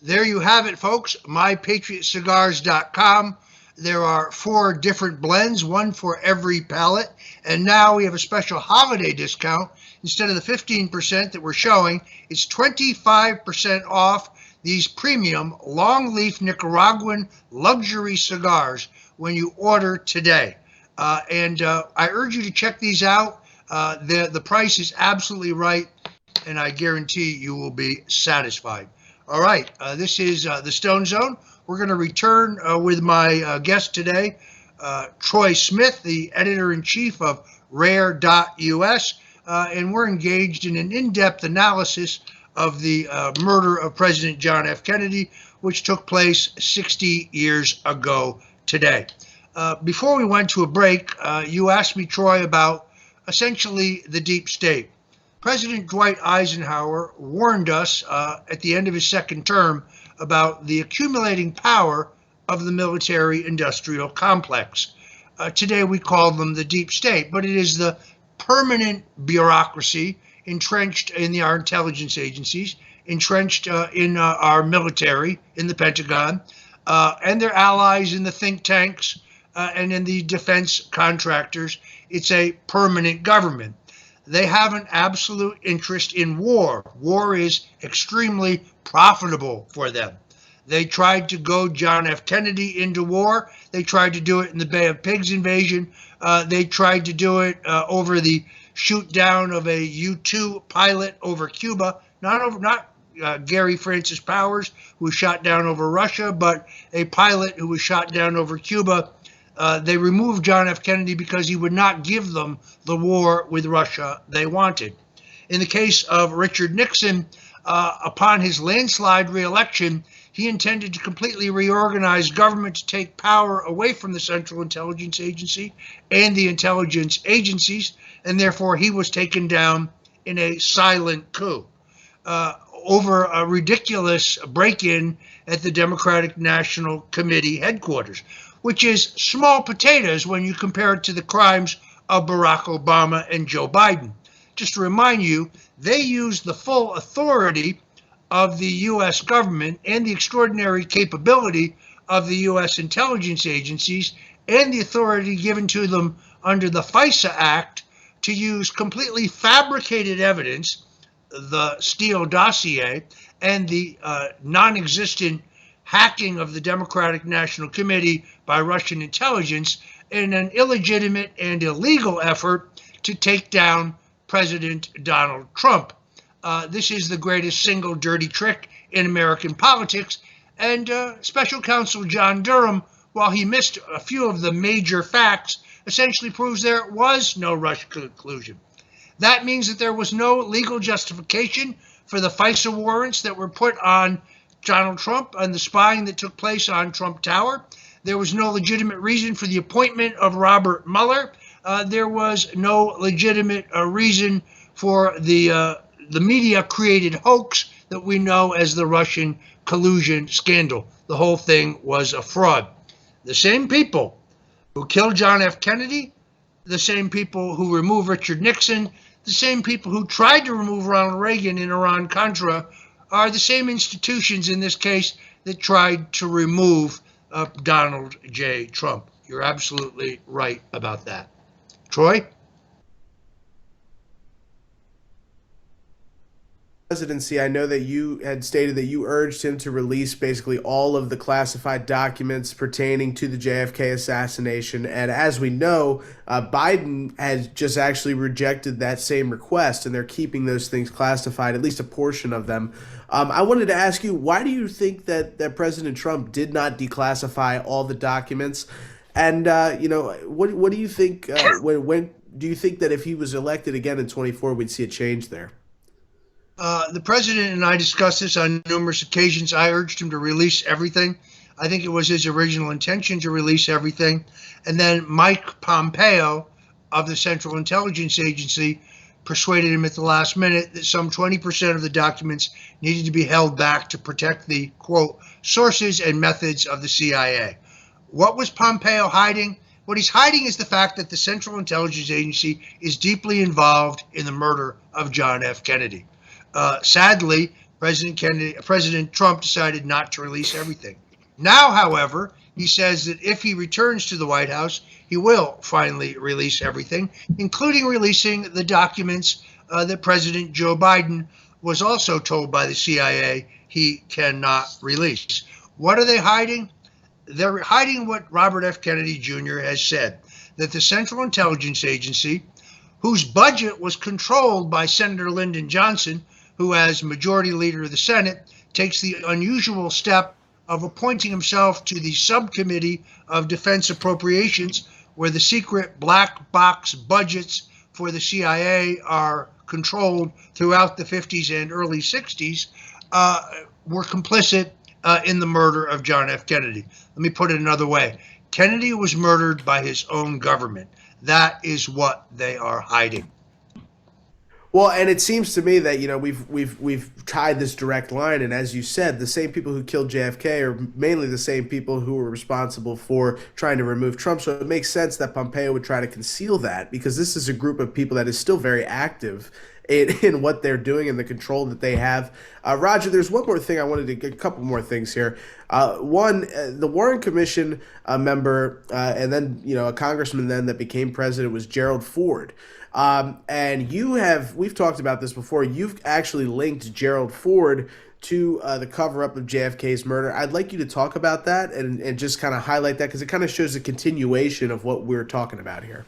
There you have it, folks, mypatriotcigars.com. There are 4 different blends, one for every palate. And now we have a special holiday discount. Instead of the 15% that we're showing, it's 25% off these premium long leaf Nicaraguan luxury cigars when you order today. I urge you to check these out. The price is absolutely right, and I guarantee you will be satisfied. All right, this is the Stone Zone. We're going to return with my guest today, Troy Smith, the editor-in-chief of Rare.us, and we're engaged in an in-depth analysis of the murder of President John F. Kennedy, which took place 60 years ago today. Before we went to a break, you asked me, Troy, about essentially the deep state. President Dwight Eisenhower warned us at the end of his second term about the accumulating power of the military-industrial complex. Today we call them the deep state, but it is the permanent bureaucracy entrenched in our intelligence agencies, entrenched in our military, in the Pentagon, and their allies in the think tanks and in the defense contractors. It's a permanent government. They have an absolute interest in war. War is extremely profitable for them. They tried to goad John F. Kennedy into war. They tried to do it in the Bay of Pigs invasion. They tried to do it over the shoot down of a U-2 pilot over Cuba, not Gary Francis Powers, who was shot down over Russia, but a pilot who was shot down over Cuba. They removed John F. Kennedy because he would not give them the war with Russia they wanted. In the case of Richard Nixon, upon his landslide re-election, he intended to completely reorganize government to take power away from the Central Intelligence Agency and the intelligence agencies, and therefore he was taken down in a silent coup over a ridiculous break-in at the Democratic National Committee headquarters, which is small potatoes when you compare it to the crimes of Barack Obama and Joe Biden. Just to remind you, they used the full authority of the U.S. government and the extraordinary capability of the U.S. intelligence agencies and the authority given to them under the FISA Act to use completely fabricated evidence, the Steele dossier, and the non-existent hacking of the Democratic National Committee by Russian intelligence in an illegitimate and illegal effort to take down President Donald Trump. This is the greatest single dirty trick in American politics, and Special Counsel John Durham, while he missed a few of the major facts, essentially proves there was no Russian collusion. That means that there was no legal justification for the FISA warrants that were put on Donald Trump and the spying that took place on Trump Tower. There was no legitimate reason for the appointment of Robert Mueller. There was no legitimate reason for the media-created hoax that we know as the Russian collusion scandal. The whole thing was a fraud. The same people who killed John F. Kennedy, the same people who removed Richard Nixon, the same people who tried to remove Ronald Reagan in Iran-Contra are the same institutions in this case that tried to remove Donald J. Trump. You're absolutely right about that. Troy? Presidency, I know that you had stated that you urged him to release basically all of the classified documents pertaining to the JFK assassination. And as we know, Biden has just actually rejected that same request, and they're keeping those things classified, at least a portion of them. I wanted to ask you, why do you think that President Trump did not declassify all the documents? And, what do you think, when do you think that if he was elected again in 24, we'd see a change there? The president and I discussed this on numerous occasions. I urged him to release everything. I think it was his original intention to release everything. And then Mike Pompeo of the Central Intelligence Agency persuaded him at the last minute that some 20% of the documents needed to be held back to protect the, quote, sources and methods of the CIA. What was Pompeo hiding? What he's hiding is the fact that the Central Intelligence Agency is deeply involved in the murder of John F. Kennedy. Sadly, President Trump decided not to release everything. Now, however, he says that if he returns to the White House, he will finally release everything, including releasing the documents that President Joe Biden was also told by the CIA he cannot release. What are they hiding? They're hiding what Robert F. Kennedy Jr. has said, that the Central Intelligence Agency, whose budget was controlled by Senator Lyndon Johnson, who as Majority Leader of the Senate takes the unusual step of appointing himself to the Subcommittee of Defense Appropriations, where the secret black box budgets for the CIA are controlled throughout the 50s and early 60s, were complicit in the murder of John F. Kennedy. Let me put it another way. Kennedy was murdered by his own government. That is what they are hiding. Well, and it seems to me that, we've tied this direct line, and as you said, the same people who killed JFK are mainly the same people who were responsible for trying to remove Trump. So it makes sense that Pompeo would try to conceal that, because this is a group of people that is still very active in what they're doing and the control that they have. Roger, there's one more thing I wanted to get, a couple more things here. One, the Warren Commission member, and then, a congressman then that became president was Gerald Ford. And we've talked about this before. You've actually linked Gerald Ford to the cover-up of JFK's murder. I'd like you to talk about that and just kind of highlight that, because it kind of shows a continuation of what we're talking about here.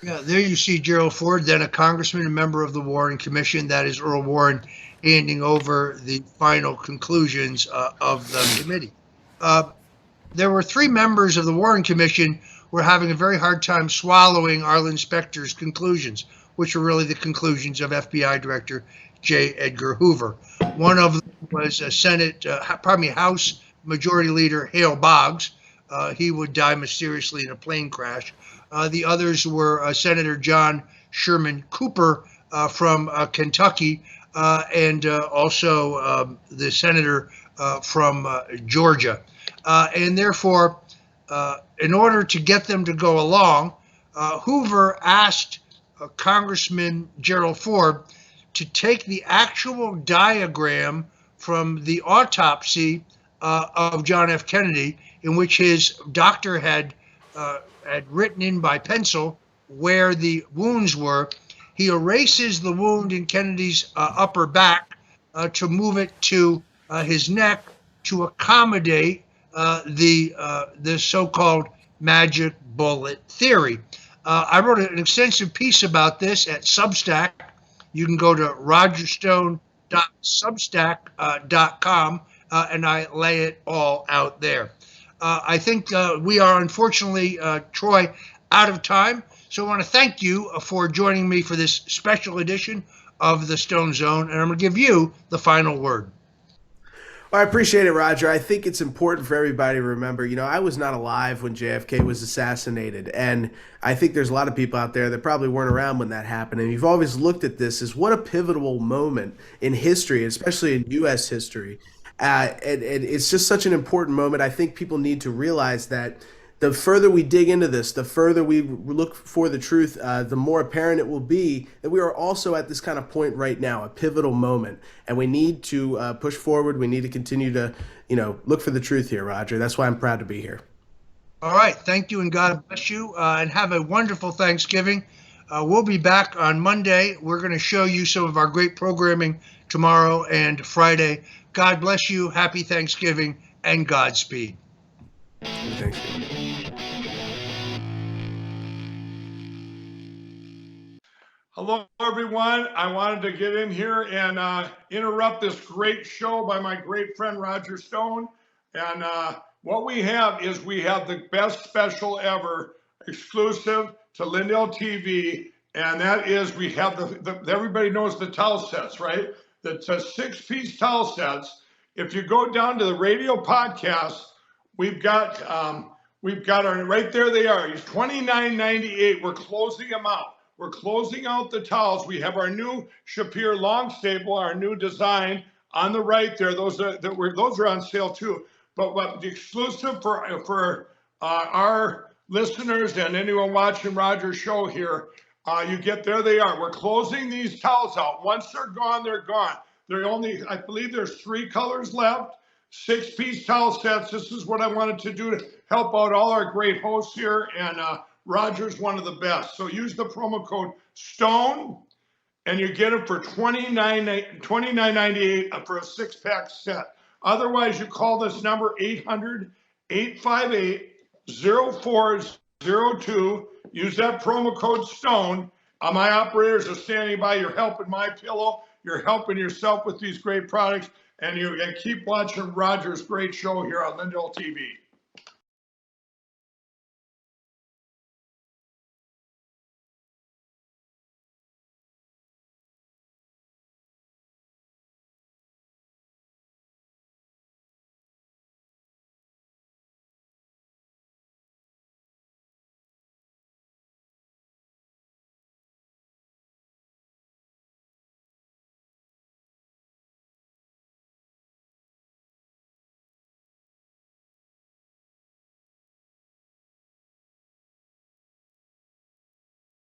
Yeah, there you see Gerald Ford, then a congressman, a member of the Warren Commission. That is Earl Warren handing over the final conclusions of the committee. There were three members of the Warren Commission were having a very hard time swallowing Arlen Specter's conclusions, which were really the conclusions of FBI Director J. Edgar Hoover. One of them was House Majority Leader Hale Boggs. He would die mysteriously in a plane crash. The others were Senator John Sherman Cooper from Kentucky, and also the senator from Georgia. And therefore, in order to get them to go along, Hoover asked Congressman Gerald Ford to take the actual diagram from the autopsy of John F. Kennedy, in which his doctor had written in by pencil where the wounds were, He erases the wound in Kennedy's upper back to move it to his neck to accommodate the so-called magic bullet theory. I wrote an extensive piece about this at Substack. You can go to rogerstone.substack.com and I lay it all out there. I think we are unfortunately, Troy, out of time. So I want to thank you for joining me for this special edition of the Stone Zone, and I'm going to give you the final word. Well, I appreciate it, Roger. I think it's important for everybody to remember, I was not alive when JFK was assassinated. And I think there's a lot of people out there that probably weren't around when that happened. And you've always looked at this as what a pivotal moment in history, especially in U.S. history. And it's just such an important moment. I think people need to realize that the further we dig into this, the further we look for the truth, the more apparent it will be that we are also at this kind of point right now, a pivotal moment. And we need to push forward. We need to continue to, look for the truth here, Roger. That's why I'm proud to be here. All right. Thank you, and God bless you. And have a wonderful Thanksgiving. We'll be back on Monday. We're going to show you some of our great programming tomorrow and Friday. God bless you. Happy Thanksgiving and Godspeed. Thanks. Hello, everyone. I wanted to get in here and interrupt this great show by my great friend Roger Stone. And what we have is we have the best special ever, exclusive to Lindell TV. And that is we have everybody knows the towel sets, right? The 6-piece towel sets. If you go down to the radio podcast, we've got our, right there they are. It's $29.98. We're closing them out. We're closing out the towels. We have our new Shapir long staple, our new design on the right there. Those are on sale too. But what the exclusive for our listeners and anyone watching Roger's show here, you get, there they are. We're closing these towels out. Once they're gone, they're gone. They're only, I believe there's 3 colors left. 6-piece towel sets. This is what I wanted to do to help out all our great hosts here, and Roger's one of the best. So use the promo code STONE and you get it for $29.98 for a 6-pack set. Otherwise, you call this number 800-858-0402. Use that promo code STONE. My operators are standing by. You're helping My Pillow. You're helping yourself with these great products. And you keep watching Roger's great show here on Lindell TV.